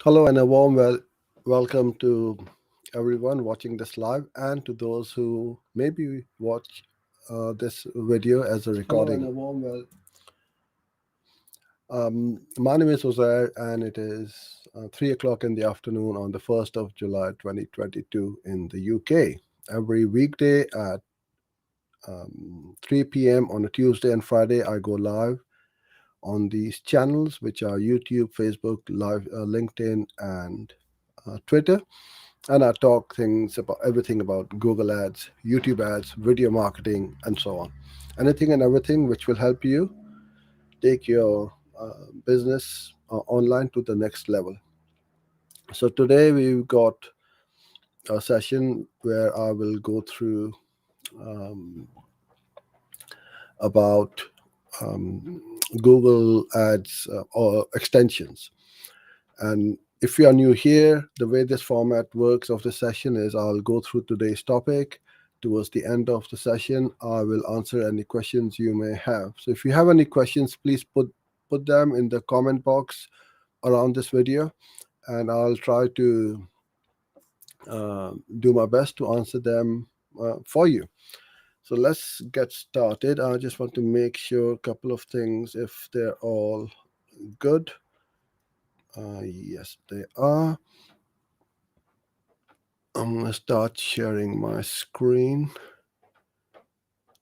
Hello and a warm welcome to everyone watching this live and to those who maybe watch this video as a Hello and recording. a warm My name is Jose and it is 3 o'clock in the afternoon on the 1st of July 2022 in the UK. Every weekday at 3 p.m. on a Tuesday and Friday, I go live on these channels, which are YouTube, Facebook, Live, LinkedIn, and Twitter. And I talk things about everything about Google Ads, YouTube ads, video marketing, and so on. Anything and everything which will help you take your business online to the next level. So today we've got a session where I will go through um, about Google Ads or extensions. And if you are new here, the way this format works of the session is I'll go through today's topic. Towards the end of the session, I will answer any questions you may have. So if you have any questions, please put them in the comment box around this video, and I'll try to do my best to answer them for you. So let's get started. I just want to make sure a couple of things if they're all good. Yes, they are. I'm gonna start sharing my screen.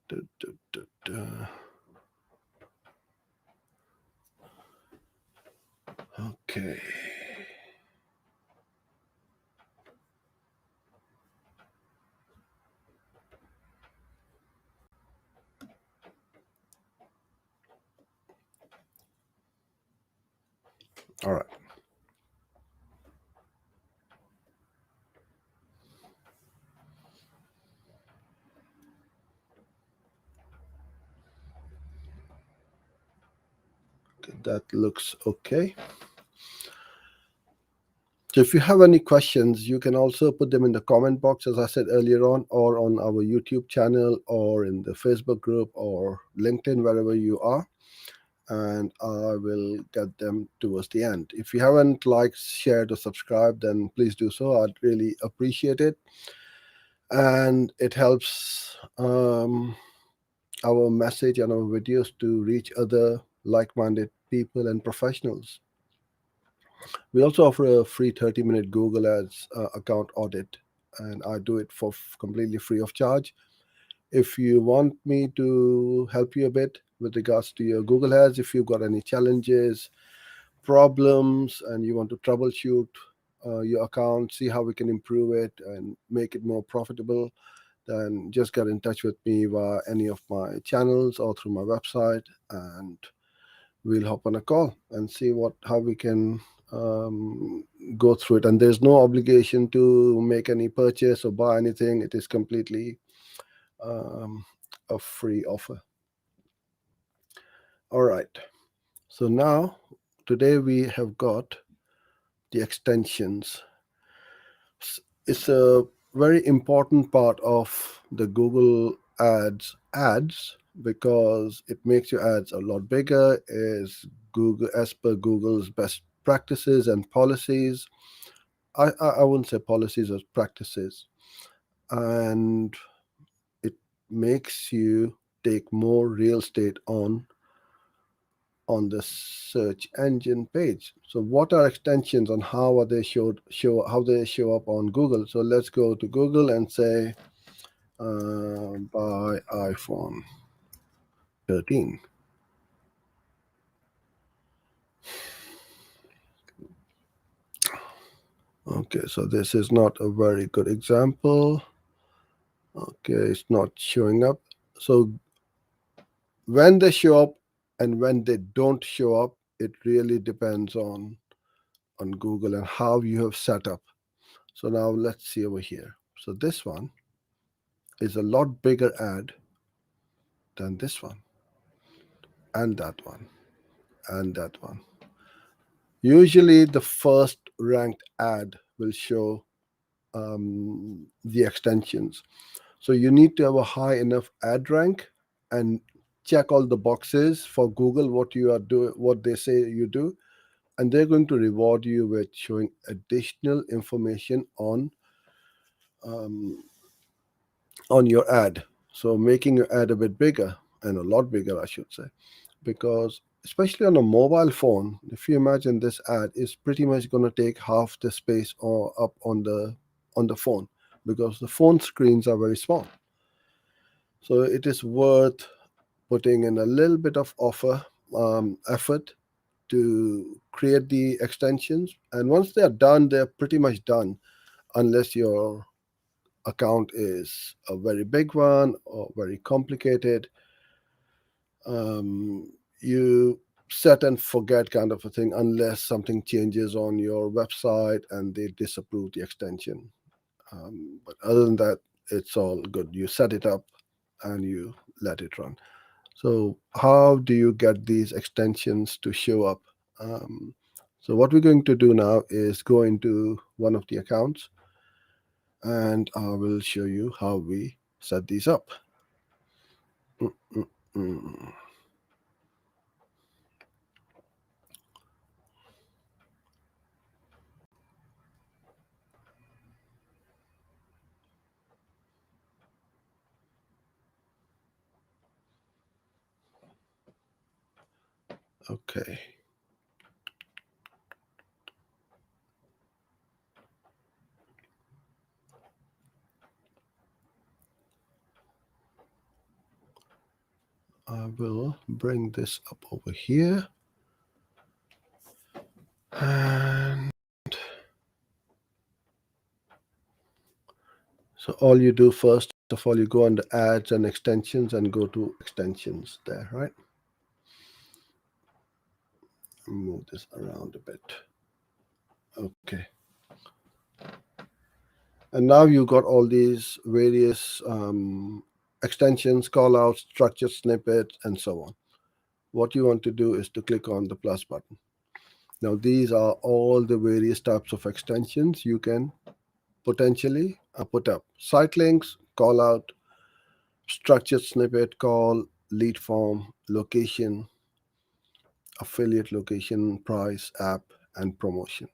Da, da, da, da. Okay. All right. That looks okay. So if you have any questions, you can also put them in the comment box, as I said earlier on, or on our YouTube channel, or in the Facebook group, or LinkedIn, wherever you are. And I will get them towards the end. If you haven't liked, shared, or subscribed, then please do so. I'd really appreciate it. And it helps our message and our videos to reach other like-minded people and professionals. We also offer a free 30-minute Google Ads account audit, and I do it for completely free of charge. If you want me to help you a bit with regards to your Google Ads, if you've got any challenges, problems, and you want to troubleshoot your account, see how we can improve it and make it more profitable, then just get in touch with me via any of my channels or through my website, and we'll hop on a call and see what how we can um, go through it. And there's no obligation to make any purchase or buy anything. It is completely um, a free offer. All right. So now today we have got the extensions. It's a very important part of the Google ads because it makes your ads a lot bigger, is Google as per Google's best practices and policies. I wouldn't say policies or practices. And it makes you take more real estate on the search engine page. So what are extensions and how are they how they show up on Google? So let's go to Google and say buy iPhone 13. Okay, so this is not a very good example. Okay, it's not showing up. So when they show up and when they don't show up, it really depends on Google and how you have set up. So now let's see over here. So this one is a lot bigger ad than this one, and that one, and that one. Usually, the first ranked ad will show the extensions. So you need to have a high enough ad rank and check all the boxes for Google what you are doing, what they say you do, and they're going to reward you with showing additional information um, on your ad. So making your ad a bit bigger, and a lot bigger, I should say, because especially on a mobile phone, if you imagine this ad is pretty much going to take half the space or up on the phone, because the phone screens are very small. So it is worth putting in a little bit of effort to create the extensions. And once they are done, they're pretty much done, unless your account is a very big one or very complicated. You set and forget kind of a thing, unless something changes on your website and they disapprove the extension. But other than that, it's all good. You set it up and you let it run. So, how do you get these extensions to show up? Um, so, what we're going to do now is go into one of the accounts, and I will show you how we set these up. Mm, mm, mm. Okay, I will bring this up over here. And so, all you do first of all, you go under ads and extensions and go to extensions there, right? Move this around a bit. Okay. And now you've got all these various extensions, callouts, structured snippets, and so on. What you want to do is to click on the plus button. Now, these are all the various types of extensions you can potentially put up. Site links, callout, structured snippet, call, lead form, location, affiliate location, price, app, and promotion.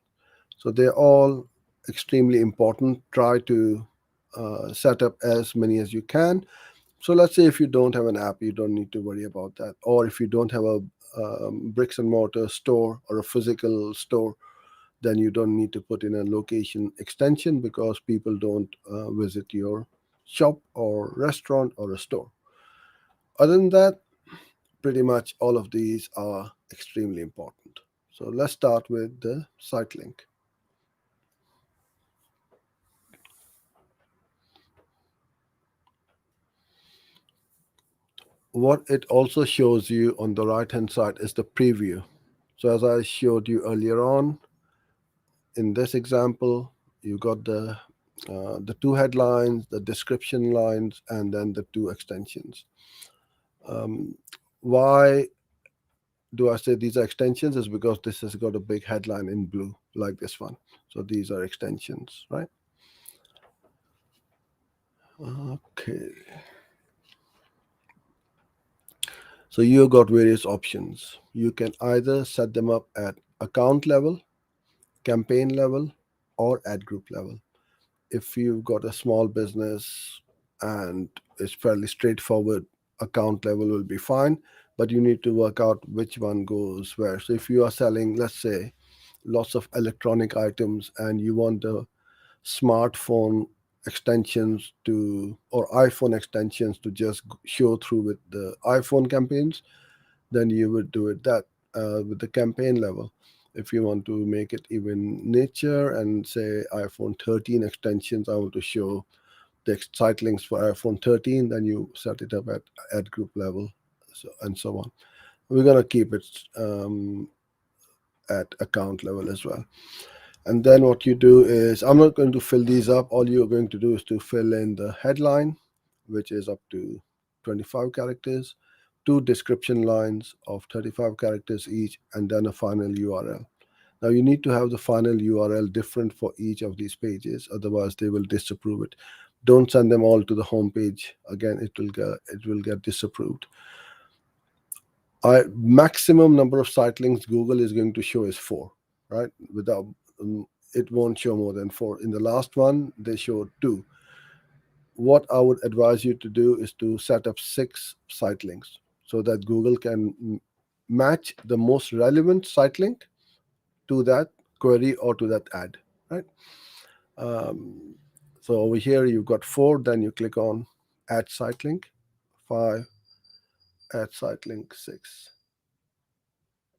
So they're all extremely important. Try to set up as many as you can. So let's say if you don't have an app, you don't need to worry about that. Or if you don't have a bricks and mortar store or a physical store, then you don't need to put in a location extension, because people don't visit your shop or restaurant or a store. Other than that, pretty much all of these are extremely important. So let's start with the site link. What it also shows you on the right hand side is the preview. So as I showed you earlier on, in this example, you got the two headlines, the description lines, and then the two extensions. Um, why do I say these are extensions? Is because this has got a big headline in blue, like this one. So these are extensions, right? Okay. So you got various options. You can either set them up at account level, campaign level, or ad group level. If you've got a small business and it's fairly straightforward, account level will be fine, but you need to work out which one goes where. So if you are selling, let's say, lots of electronic items and you want the smartphone extensions to, or iPhone extensions to just show through with the iPhone campaigns, then you would do it that with the campaign level. If you want to make it even nicher and say iPhone 13 extensions, I want to show the site links for iPhone 13, then you set it up at ad group level, and so on. We're going to keep it at account level as well. And then what you do is, I'm not going to fill these up. All you're going to do is to fill in the headline, which is up to 25 characters, two description lines of 35 characters each, and then a final URL. Now you need to have the final URL different for each of these pages, otherwise they will disapprove it. Don't send them all to the home page. Again, it will get disapproved. Maximum number of site links Google is going to show is four, right? Without it won't show more than four. In the last one, they showed two. What I would advise you to do is to set up six site links so that Google can match the most relevant site link to that query or to that ad, right? Um, so over here you've got four, then you click on add site link, five, add site link, six.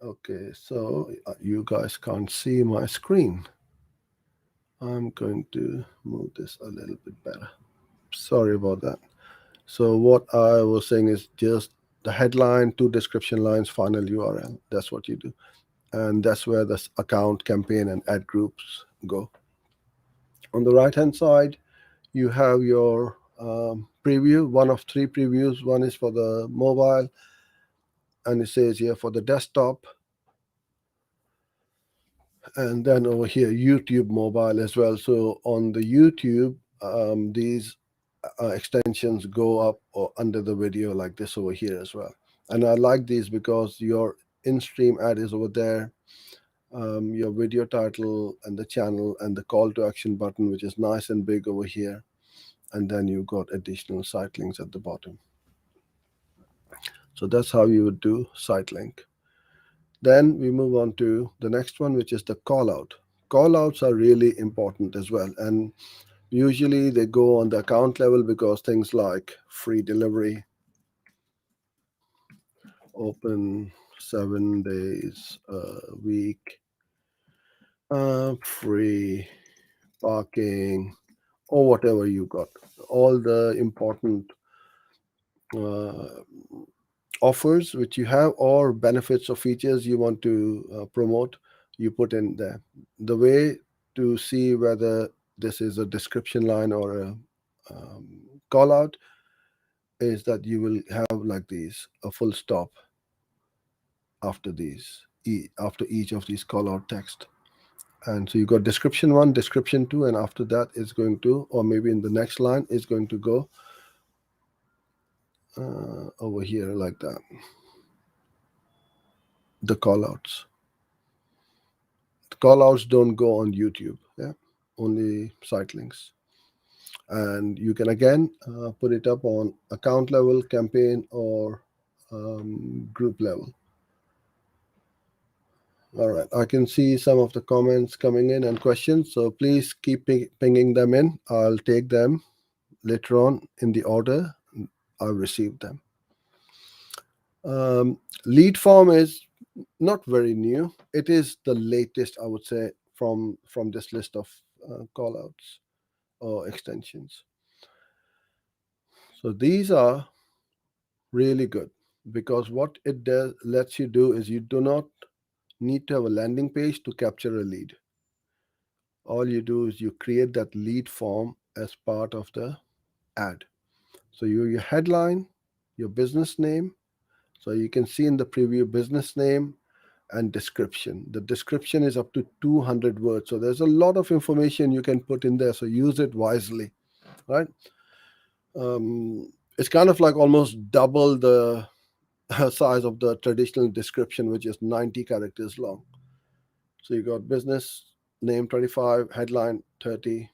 Okay, so you guys can't see my screen. I'm going to move this a little bit better. Sorry about that. So what I was saying is just the headline, two description lines, final URL. That's what you do. And that's where the account, campaign, and ad groups go. On the right-hand side, you have your preview, one of three previews. One is for the mobile, and it says here for the desktop. And then over here, YouTube mobile as well. So on the YouTube, these extensions go up or under the video like this over here as well. And I like these because your in-stream ad is over there, your video title and the channel and the call to action button, which is nice and big over here. And then you've got additional site links at the bottom. So that's how you would do site link. Then we move on to the next one, which is the call out. Call outs are really important as well. And usually they go on the account level because things like free delivery, open 7 days a week, free parking, or whatever you got. All the important uh, offers which you have or benefits or features you want to promote, you put in there. The way to see whether this is a description line or a call out is that you will have like these, a full stop after these, after each of these call out text. And so you got description one, description two, and after that is going to, or maybe in the next line is going to go over here like that. The call outs. The call outs don't go on YouTube, yeah, only site links. And you can again put it up on account level, campaign, or group level. All right, I can see some of the comments coming in and questions, so please keep pinging them in. I'll take them later on in the order I've received them. Lead form is not very new. It is the latest, I would say, from this list of callouts or extensions. So these are really good because what it does lets you do is you do not need to have a landing page to capture a lead. All you do is you create that lead form as part of the ad. So your headline, your business name. So you can see in the preview business name and description. The description is up to 200 words. So there's a lot of information you can put in there. So use it wisely, right? It's kind of like almost double the size of the traditional description, which is 90 characters long. So you got business name 25, headline 30,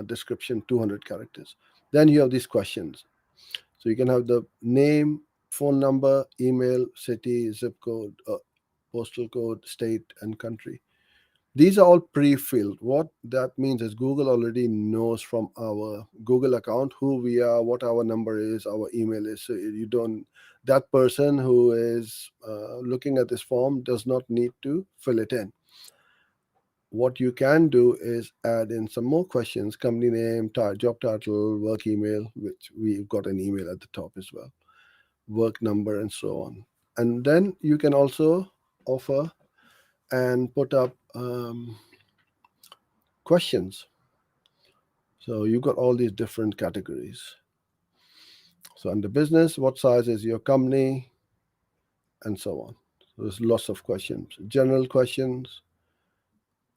description 200 characters. Then you have these questions. So you can have the name, phone number, email, city, zip code, postal code, state, and country. These are all pre-filled. What that means is Google already knows from our Google account who we are, what our number is, our email is. So you don't, that person who is looking at this form does not need to fill it in. What you can do is add in some more questions: company name, job title, work email, which we've got an email at the top as well, work number, and so on. And then you can also offer and put up questions. So you've got all these different categories. So under business, what size is your company, and so on. So there's lots of questions. General questions.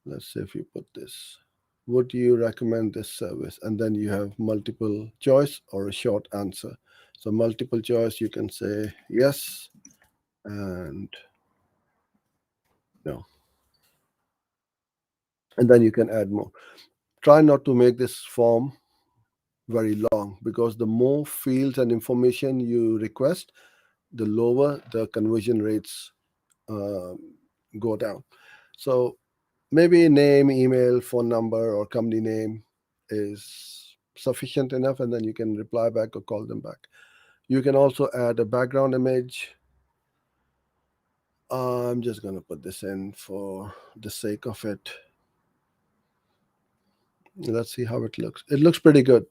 Let's see if you put this. Would you recommend this service? And then you have multiple choice or a short answer. So multiple choice, you can say yes, and you know, and then you can add more. Try not to make this form very long, because the more fields and information you request, the lower the conversion rates uh, go down. So maybe name, email, phone number, or company name is sufficient enough, and then you can reply back or call them back. You can also add a background image. I'm just going to put this in for the sake of it. Let's see how it looks. It looks pretty good.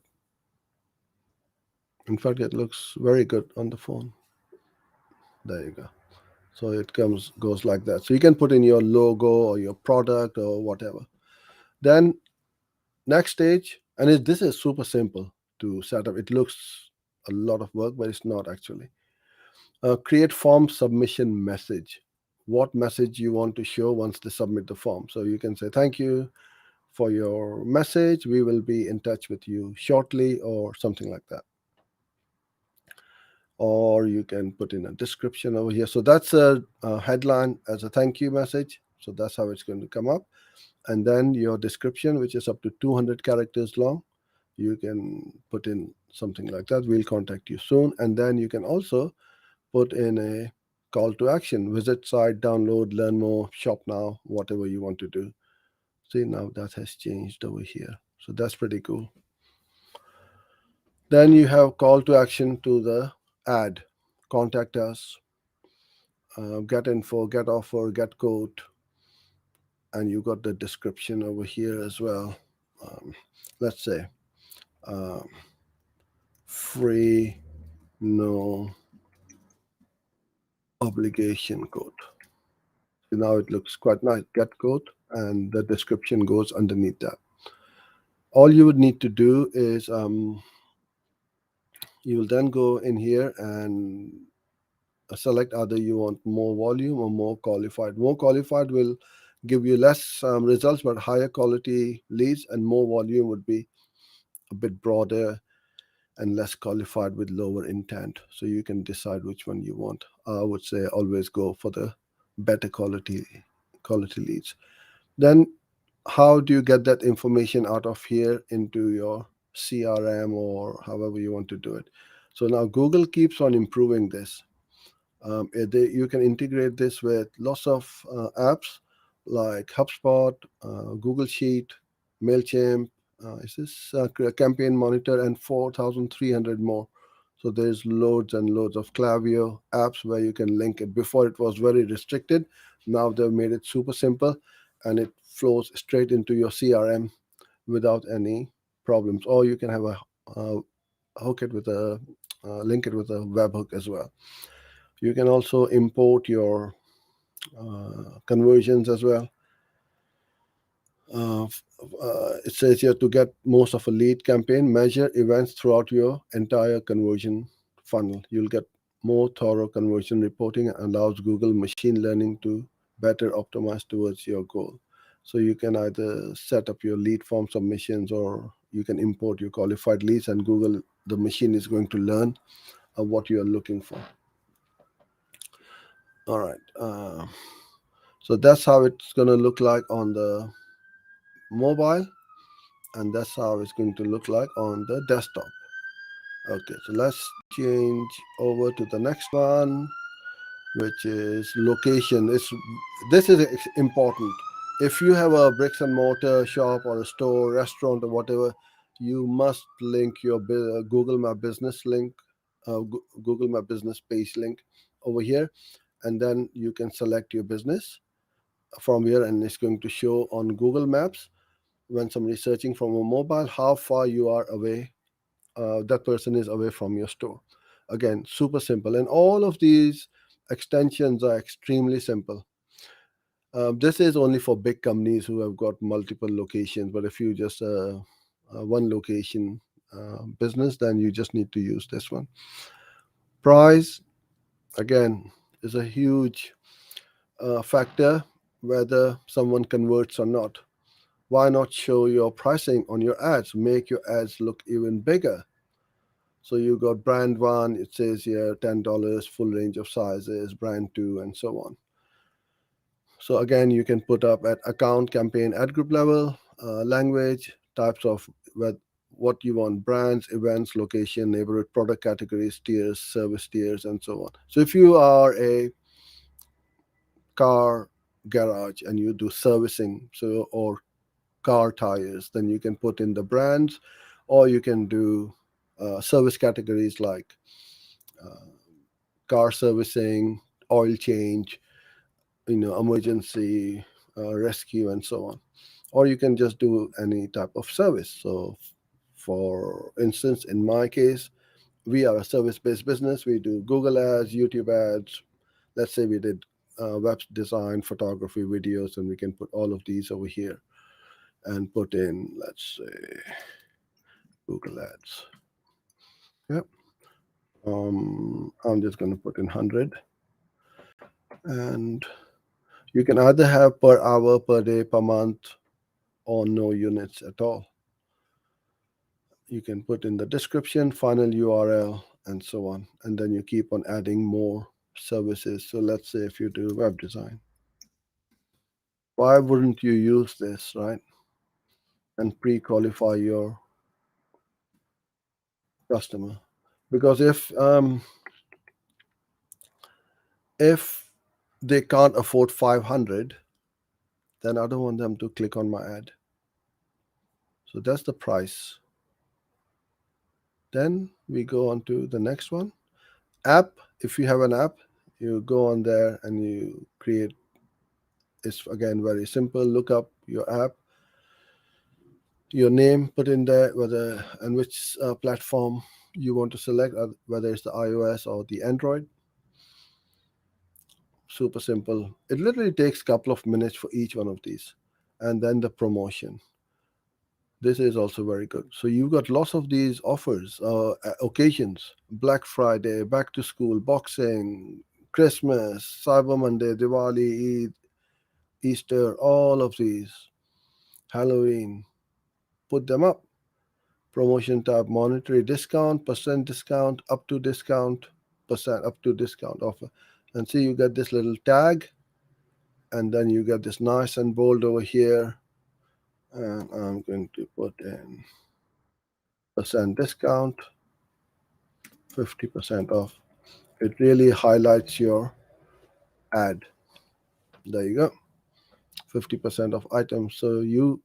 In fact, it looks very good on the phone. There you go. So it goes like that. So you can put in your logo or your product or whatever. Then next stage, and this is super simple to set up. It looks a lot of work, but it's not actually. Create form submission message. What message you want to show once they submit the form. So you can say, thank you for your message. We will be in touch with you shortly, or something like that. Or you can put in a description over here. So that's a headline as a thank you message. So that's how it's going to come up. And then your description, which is up to 200 characters long, you can put in something like that. We'll contact you soon. And then you can also put in a call to action: visit site, download, learn more, shop now, whatever you want to do. See, now that has changed over here. So that's pretty cool. Then you have call to action to the ad: contact us, get info, get offer, get quote, and you got the description over here as well. Um, let's say um, free, no obligation code. So now it looks quite nice. Get code, and the description goes underneath that. All you would need to do is you will then go in here and select either you want more volume or more qualified. More qualified will give you less results but higher quality leads, and more volume would be a bit broader and less qualified with lower intent. So you can decide which one you want. I would say always go for the better quality leads. Then how do you get that information out of here into your CRM or however you want to do it? So now Google keeps on improving this. You can integrate this with lots of apps like HubSpot, Google Sheet, Mailchimp. Is this Campaign Monitor, and 4,300 more. So there's loads and loads of Klaviyo apps where you can link it. Before it was very restricted. Now they've made it super simple, and it flows straight into your CRM without any problems. Or you can have a hook it with a link it with a webhook as well. You can also import your conversions as well. Uh, it says here to get most of a lead campaign, measure events throughout your entire conversion funnel. You'll get more thorough conversion reporting, and allows Google machine learning to better optimize towards your goal. So you can either set up your lead form submissions, or you can import your qualified leads, and Google, the machine, is going to learn what you are looking for. All right. So that's how it's going to look like on the mobile, and that's how it's going to look like on the desktop. Okay, so let's change over to the next one, which is location. This is important. If you have a bricks and mortar shop or a store, restaurant, or whatever, you must link your Google My Business link, Google My Business page link over here, and then you can select your business from here, and it's going to show on Google Maps when somebody's searching from a mobile how far you are away, that person is away from your store. Again, super simple, and all of these extensions are extremely simple. This is only for big companies who have got multiple locations, but if you just one location business, then you just need to use this one. Price, again, is a huge factor whether someone converts or not. Why not show your pricing on your ads? Make your ads look even bigger. So you got brand one, it says here $10, full range of sizes, brand two, and so on. So again, you can put up at account, campaign, ad group level, language, types of what you want, brands, events, location, neighborhood, product categories, tiers, service tiers, and so on. So if you are a car garage and you do servicing, so or car tires, then you can put in the brands, or you can do service categories like uh, car servicing, oil change, emergency rescue, and so on. Or you can just do any type of service. So, for instance, in my case, we are a service-based business. We do Google ads, YouTube ads. Let's say we did web design, photography, videos, and we can put all of these over here and put in, let's say, Google ads. Yep. I'm just going to put in 100, and you can either have per hour, per day, per month, or no units at all. You can put in the description, final URL, and so on. And then you keep on adding more services. So let's say if you do web design, why wouldn't you use this, right? And pre-qualify your customer. Because if they can't afford 500, then I don't want them to click on my ad. So that's the price. Then we go on to the next one. App. If you have an app, you go on there and you create. It's again very simple. Look up your app, your name, put in there whether and which platform you want to select, whether it's the iOS or the Android. Super simple. It literally takes a couple of minutes for each one of these. And then the promotion. This is also very good. So you've got lots of these offers, occasions: Black Friday, back to school, boxing, Christmas, Cyber Monday, Diwali, Eid, Easter, all of these, Halloween. Put them up. Promotion tab, monetary discount, percent discount, up to discount, percent up to discount offer. And see, you get this little tag, and then you get this nice and bold over here. And I'm going to put in percent discount, 50% off. It really highlights your ad. There you go, 50% of items. So you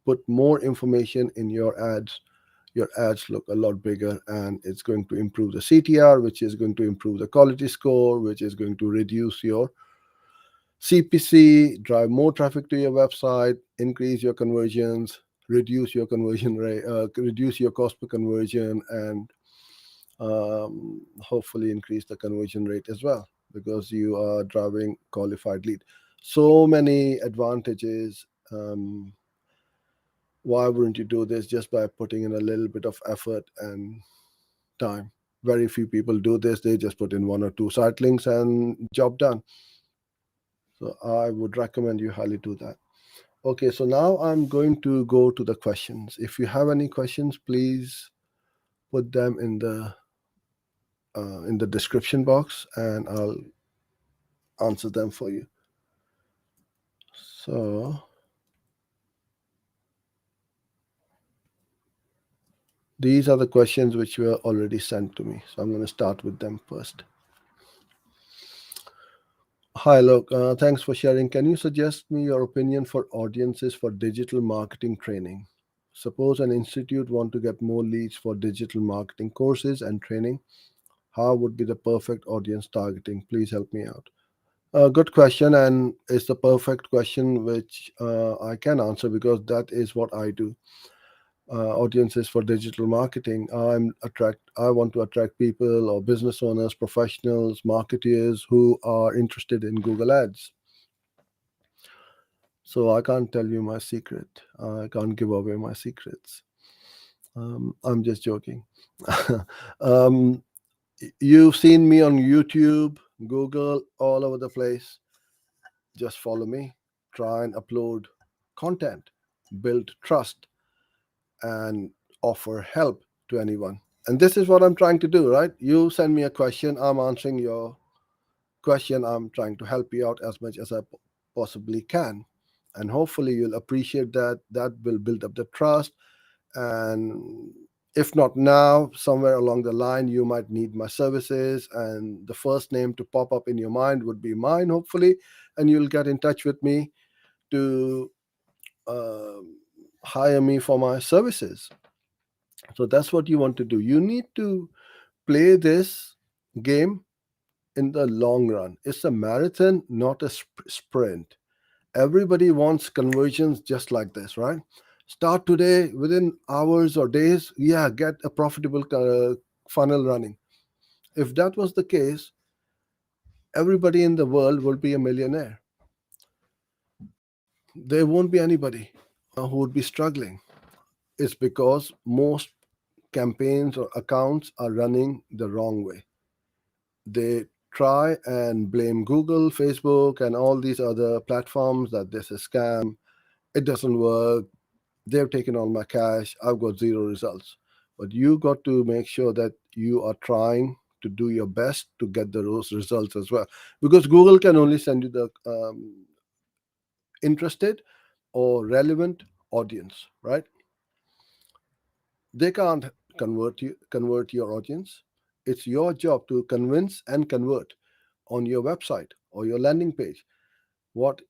put more information in your ads look a lot bigger, and it's going to improve the CTR, which is going to improve the quality score, which is going to reduce your CPC, drive more traffic to your website, increase your conversions, reduce your conversion rate, reduce your cost per conversion, and hopefully increase the conversion rate as well, because you are driving qualified lead. So many advantages. Why wouldn't you do this just by putting in a little bit of effort and time? Very few people do this. They just put in one or two site links and job done. So I would recommend you highly do that. Okay, so now I'm going to go to the questions. If you have any questions, please put them in the description box, and I'll answer them for you. So these are the questions which were already sent to me. So I'm going to start with them first. Hi, look, thanks for sharing. Can you suggest me your opinion for audiences for digital marketing training? Suppose an institute want to get more leads for digital marketing courses and training. How would be the perfect audience targeting? Please help me out. Good question, and it's the perfect question which I can answer because that is what I do. Audiences for digital marketing. I want to attract people or business owners, professionals, marketeers who are interested in Google Ads. So I can't tell you my secret. I can't give away my secrets. I'm just joking. um, you've seen me on YouTube, Google, all over the place. Just follow me. Try and upload content, build trust, and offer help to anyone And this is what I'm trying to do, right? You send me a question, I'm answering your question. I'm trying to help you out as much as I possibly can. And hopefully you'll appreciate that. That will build up the trust. And if not now, somewhere along the line, you might need my services. And the first name to pop up in your mind would be mine, hopefully. And you'll get in touch with me to hire me for my services. So that's what you want to do. You need to play this game in the long run. It's a marathon, not a sprint. Everybody wants conversions just like this, right? Start today, within hours or days, yeah, get a profitable funnel running. If that was the case, everybody in the world would be a millionaire. There won't be anybody who would be struggling. It's because most campaigns or accounts are running the wrong way. They try and blame Google, Facebook, and all these other platforms that this is scam. It doesn't work. They've taken all my cash. I've got zero results. But you got to make sure that you are trying to do your best to get those results as well. Because Google can only send you the interested or relevant audience, right? They can't convert your audience. It's your job to convince and convert on your website or your landing page.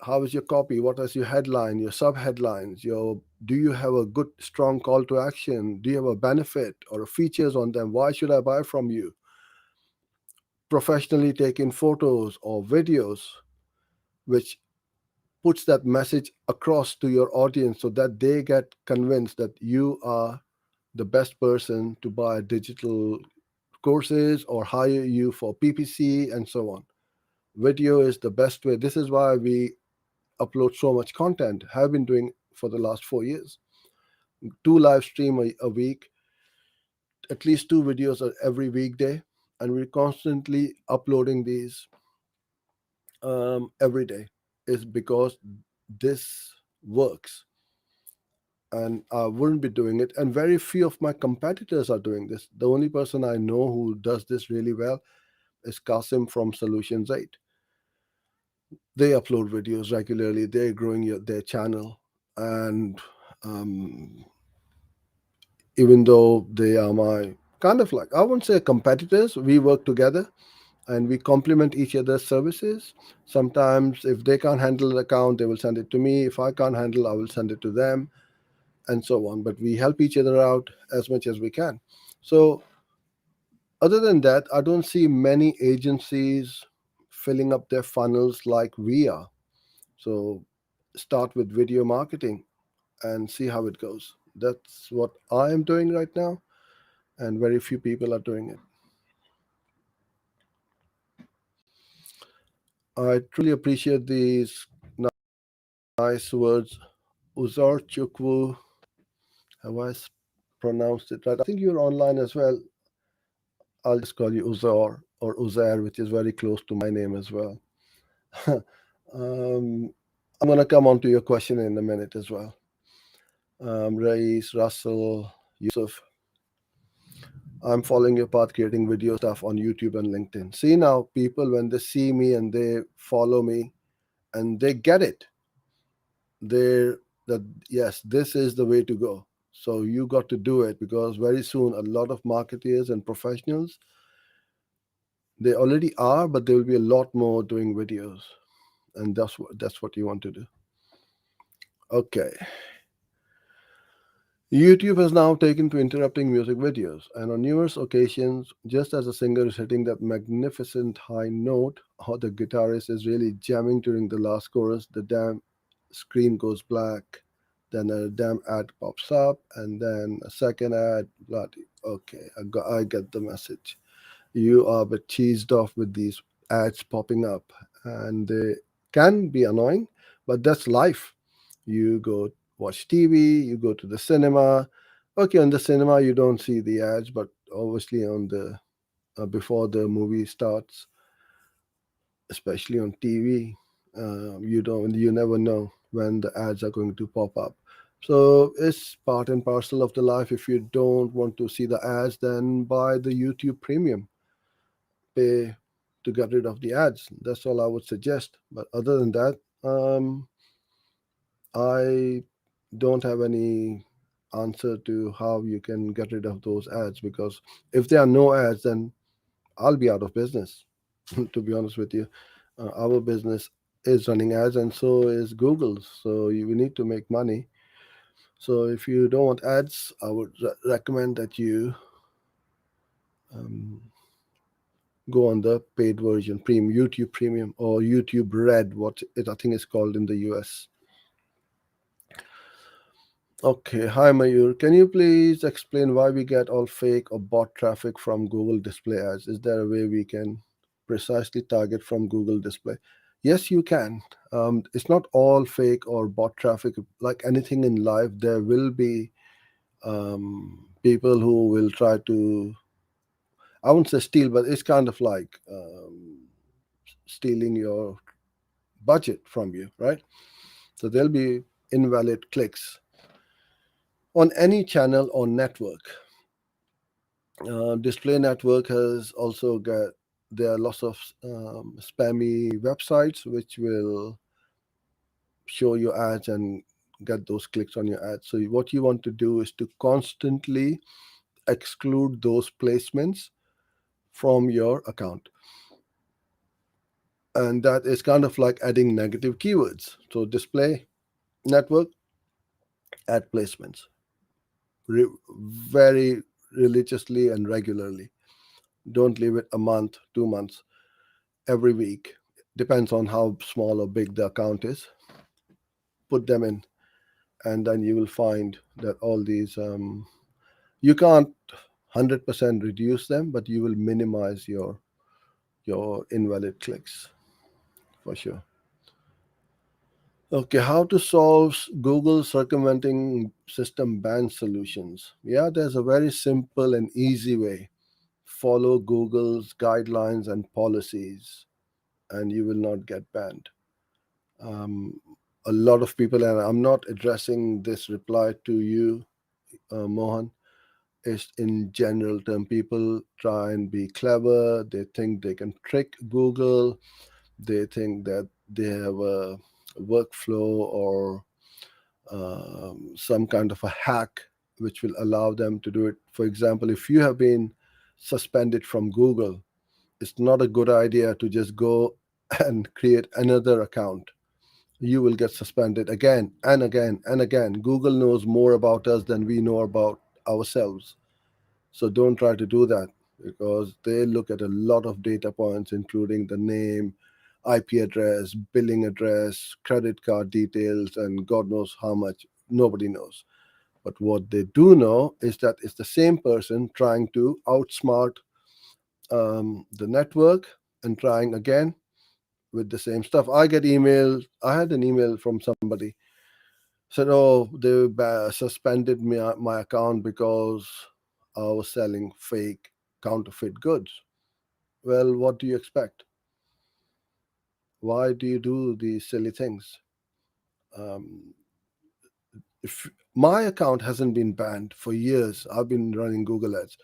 How is your copy? What is your headline, your sub headlines? Your Do you have a good strong call to action? Do you have a benefit or features on them? Why should I buy from you? Professionally taken photos or videos which puts that message across to your audience so that they get convinced that you are the best person to buy digital courses or hire you for PPC and so on. Video is the best way. This is why we upload so much content, have been doing for the last 4 years. Two live stream a week, at least two videos every weekday, and we're constantly uploading these every day. Is because this works, and I wouldn't be doing it. And very few of my competitors are doing this. The only person I know who does this really well is Kasim from Solutions 8. They upload videos regularly. They're growing their channel, and um, even though they are my kind of like, I wouldn't say competitors, we work together and we complement each other's services. Sometimes if they can't handle an account, they will send it to me. If I can't handle, I will send it to them, and so on. But we help each other out as much as we can. So other than that, I don't see many agencies filling up their funnels like we are. So start with video marketing and see how it goes. That's what I am doing right now, and very few people are doing it. I truly appreciate these nice words. Uzar Chukwu, have I pronounced it right? I think you're online as well. I'll just call you Uzar or Uzair, which is very close to my name as well. um, I'm going to come on to your question in a minute as well. Rais, Russell, Yusuf, I'm following your path, creating video stuff on YouTube and LinkedIn. See now, people, when they see me and they follow me and they get it, they're that yes, this is the way to go. So you got to do it because very soon a lot of marketeers and professionals, they already are, but there will be a lot more doing videos, and that's what you want to do. Okay. YouTube has now taken to interrupting music videos, and on numerous occasions, just as a singer is hitting that magnificent high note, or the guitarist is really jamming during the last chorus, the damn screen goes black, then a damn ad pops up, and then a second ad. Bloody, okay, I get the message. You are but cheesed off with these ads popping up, and they can be annoying, but that's life. You go watch TV, you go to the cinema. Okay, on the cinema you don't see the ads, but obviously on the before the movie starts, especially on TV, you never know when the ads are going to pop up. So it's part and parcel of the life. If you don't want to see the ads, then buy the YouTube Premium. Pay to get rid of the ads. That's all I would suggest. But other than that, I don't have any answer to how you can get rid of those ads, because if there are no ads, then I'll be out of business. To be honest with you, our business is running ads, and so is Google's. So we need to make money. So if you don't want ads, I would recommend that you um, go on the paid version, premium YouTube Premium or YouTube Red, what it I think is called in the US. Okay, hi Mayur. Can you please explain why we get all fake or bot traffic from Google Display ads? Is there a way we can precisely target from Google Display? Yes, you can. It's not all fake or bot traffic. Like anything in life, there will be people who will try to, I wouldn't say steal, but it's kind of like stealing your budget from you, right? So there'll be invalid clicks on any channel or network. Display network has also got, there are lots of spammy websites which will show you ads and get those clicks on your ads. So what you want to do is to constantly exclude those placements from your account, and that is kind of like adding negative keywords. So display network, ad placements, very religiously and regularly. Don't leave it a month, 2 months, every week. Depends on how small or big the account is. Put them in, and then you will find that all these, you can't 100% reduce them, but you will minimize your invalid clicks for sure. Okay, how to solve Google circumventing system ban solutions? Yeah, there's a very simple and easy way. Follow Google's guidelines and policies, and you will not get banned. Um, a lot of people, and I'm not addressing this reply to you, Mohan, is in general term. People try and be clever. They think they can trick Google. They think that they have a workflow or some kind of a hack which will allow them to do it. For example, if you have been suspended from Google, it's not a good idea to just go and create another account. You will get suspended again and again and again. Google knows more about us than we know about ourselves. So don't try to do that, because they look at a lot of data points, including the name, IP address, billing address, credit card details, and God knows how much. Nobody knows. But what they do know is that it's the same person trying to outsmart the network and trying again with the same stuff. I get email. I had an email from somebody said, "Oh, they suspended my account because I was selling fake counterfeit goods." Well, what do you expect? Why do you do these silly things? Um, if my account hasn't been banned for years, I've been running Google Ads.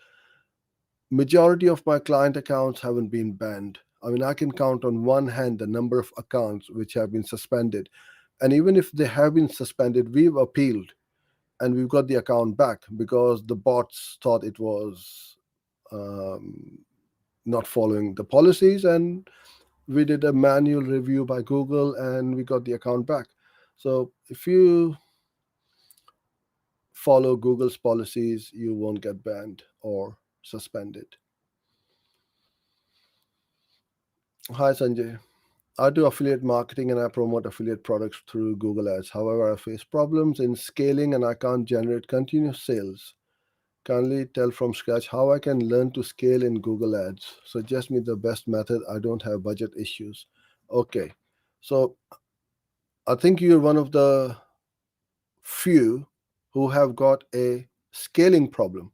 Majority of my client accounts haven't been banned. I mean, I can count on one hand the number of accounts which have been suspended. And even if they have been suspended, we've appealed and we've got the account back because the bots thought it was um, not following the policies, and we did a manual review by Google and we got the account back. So if you follow Google's policies, you won't get banned or suspended. Hi Sanjay. I do affiliate marketing and I promote affiliate products through Google Ads. However, I face problems in scaling and I can't generate continuous sales. Kindly tell from scratch how I can learn to scale in Google Ads. Suggest me the best method. I don't have budget issues. Okay. So I think you're one of the few who have got a scaling problem.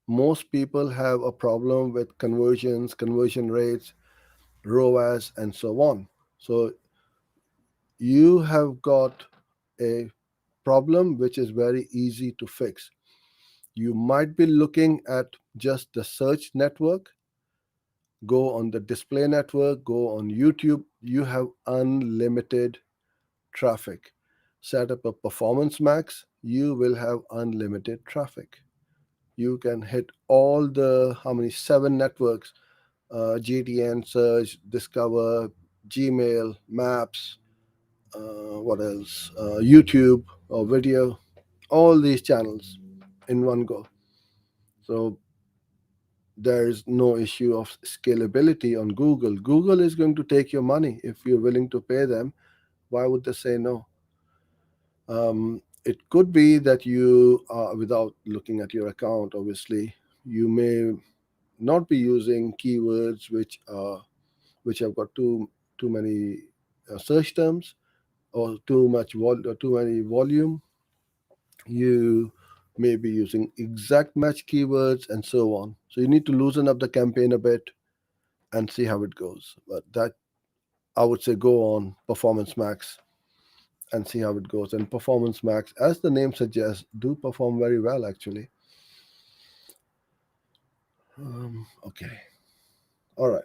Most people have a problem with conversions, conversion rates, ROAS, and so on. So you have got a problem which is very easy to fix. You might be looking at just the search network. Go on the display network, go on YouTube. You have unlimited traffic. Set up a performance max, you will have unlimited traffic. You can hit all the how many seven networks, GTN, search, discover, Gmail, maps, what else, YouTube or video, all these channels in one go. So there is no issue of scalability on Google. Google is going to take your money if you're willing to pay them. Why would they say no? It could be that you, without looking at your account, obviously, you may not be using keywords which have got too many search terms, or too many volume. You may be using exact match keywords and so on. So you need to loosen up the campaign a bit and see how it goes. But that, I would say, go on Performance Max and see how it goes. And Performance Max, as the name suggests, do perform very well actually. Okay, all right.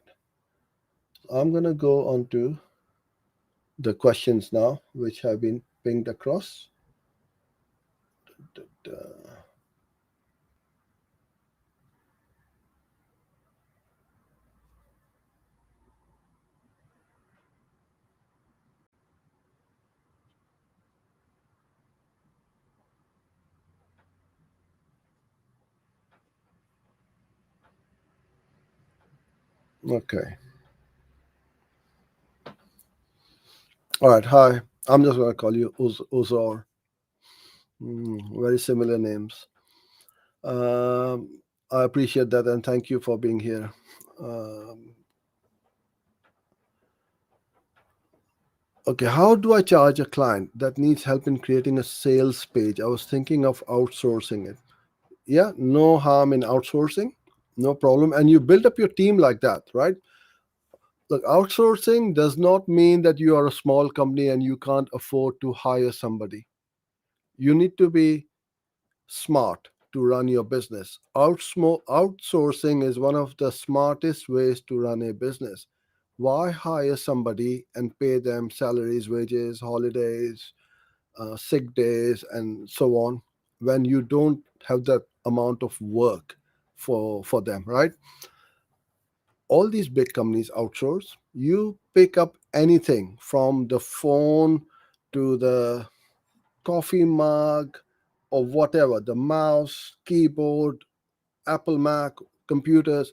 I'm gonna go on to the questions now, which have been pinged across. Okay, all right. Hi, I'm just gonna call you Uzor. Very similar names. I appreciate that and thank you for being here. Um, okay, how do I charge a client that needs help in creating a sales page? I was thinking of outsourcing it. Yeah, no harm in outsourcing, no problem. And you build up your team like that, right? Look, outsourcing does not mean that you are a small company and you can't afford to hire somebody. You need to be smart to run your business. Outsourcing is one of the smartest ways to run a business. Why hire somebody and pay them salaries, wages, holidays, sick days, and so on when you don't have that amount of work for them, right? All these big companies outsource. You pick up anything from the phone to the coffee mug or whatever, the mouse, keyboard, Apple Mac, computers,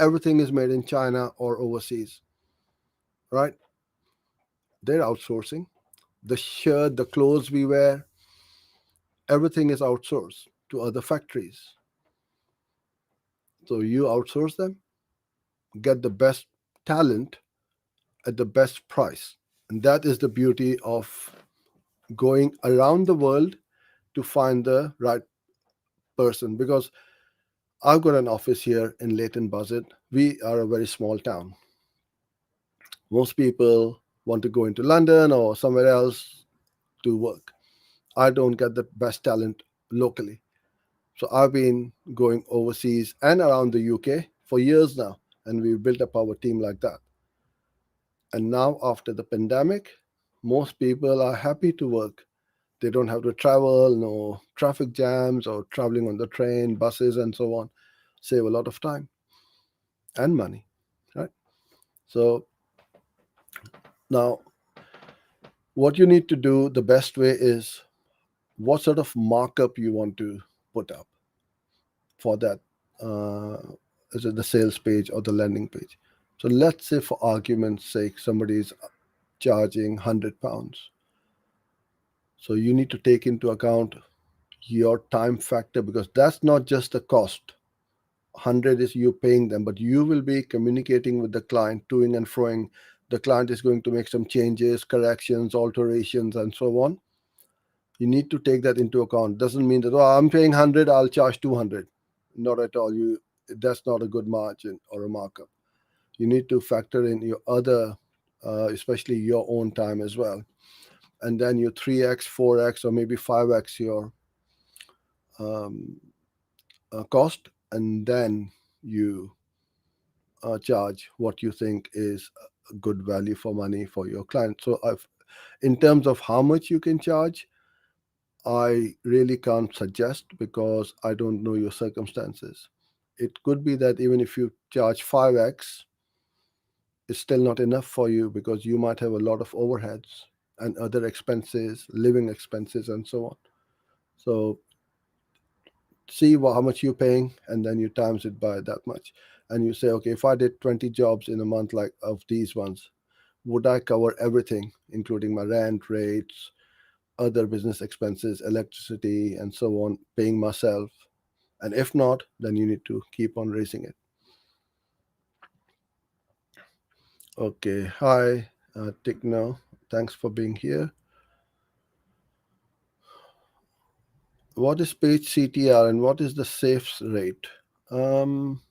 everything is made in China or overseas, right? They're outsourcing. The shirt, the clothes we wear, everything is outsourced to other factories. So you outsource them, get the best talent at the best price. And that is the beauty of going around the world to find the right person. Because I've got an office here in Leighton Buzzard. We are a very small town. Most people want to go into London or somewhere else to work. I don't get the best talent locally. So I've been going overseas and around the UK for years now, and we've built up our team like that. And now, after the pandemic, most people are happy to work. They don't have to travel, no traffic jams or traveling on the train, buses, and so on. Save a lot of time and money, right? So now, what you need to do the best way is what sort of markup you want to put up for that, uh, is it the sales page or the landing page? So let's say, for argument's sake, somebody is charging £100. So you need to take into account your time factor, because that's not just the cost. 100 is you paying them, but you will be communicating with the client, toing and froing. The client is going to make some changes, corrections, alterations, and so on. You need to take that into account. Doesn't mean that, oh, I'm paying 100, I'll charge 200. Not at all. That's not a good margin or a markup. You need to factor in your other, especially your own time as well. and then you 3x, 4x, or maybe 5x your um, cost, and then you charge what you think is a good value for money for your client. So, in terms of how much you can charge, I really can't suggest because I don't know your circumstances. It could be that even if you charge 5x, it's still not enough for you because you might have a lot of overheads and other expenses, living expenses, and so on. So see how much you're paying, and then you times it by that much. And you say, okay, if I did 20 jobs in a month like of these ones, would I cover everything, including my rent, rates, other business expenses, electricity, and so on, paying myself? And if not, then you need to keep on raising it. Okay, hi, Tikno. Thanks for being here. What is page CTR and what is the safe rate? Um,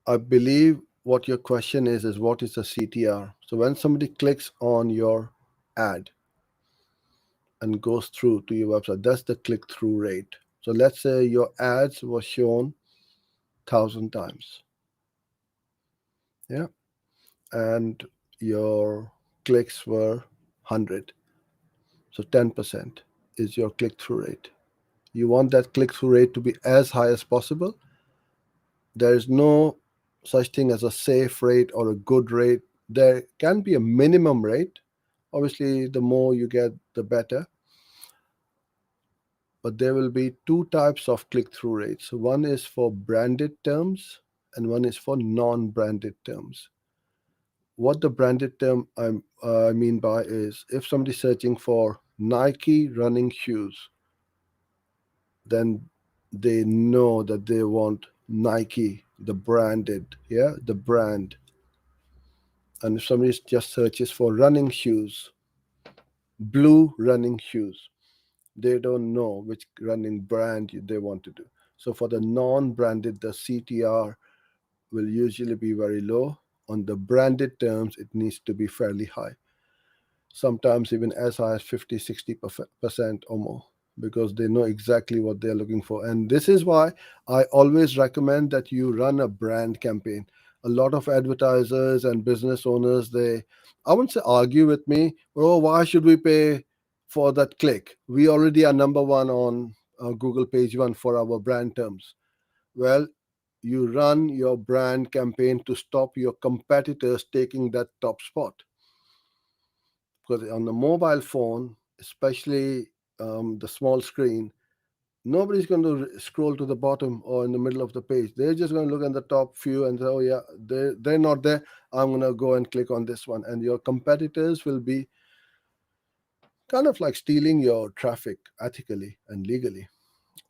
I believe what your question is what is the CTR? So when somebody clicks on your ad and goes through to your website, that's the click-through rate. So let's say your ads were shown 1,000 times, yeah, and your clicks were 100. So 10% is your click-through rate. You want that click-through rate to be as high as possible. There is no such thing as a safe rate or a good rate. There can be a minimum rate. Obviously, the more you get, the better. But there will be two types of click through rates. One is for branded terms, and one is for non branded terms. What the branded term I mean by is if somebody's searching for Nike running shoes, then they know that they want Nike, the branded, yeah, the brand. And if somebody just searches for running shoes, blue running shoes, they don't know which running brand they want to do. So for the non-branded, the CTR will usually be very low. On the branded terms, it needs to be fairly high, sometimes even as high as 50, 60% or more, because they know exactly what they're looking for. And this is why I always recommend that you run a brand campaign. A lot of advertisers and business owners, I wouldn't say argue with me, oh, why should we pay for that click? We already are number one on Google page one for our brand terms. Well, you run your brand campaign to stop your competitors taking that top spot, because on the mobile phone, especially the small screen, nobody's going to scroll to the bottom or in the middle of the page. They're just going to look at the top few and say, oh yeah, they're not there, I'm going to go and click on this one. And your competitors will be kind of like stealing your traffic ethically and legally,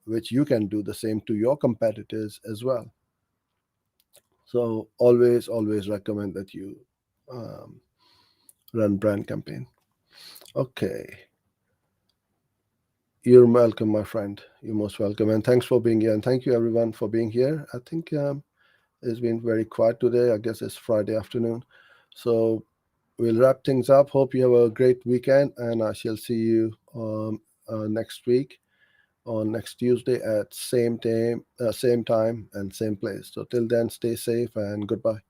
which you can do the same to your competitors as well. So always recommend that you um, run brand campaign. Okay. You're welcome, my friend. You're most welcome. And thanks for being here. And thank you, everyone, for being here. I think it's been very quiet today. I guess it's Friday afternoon. So we'll wrap things up. Hope you have a great weekend. And I shall see you next week on next Tuesday at same time and same place. So till then, stay safe and goodbye.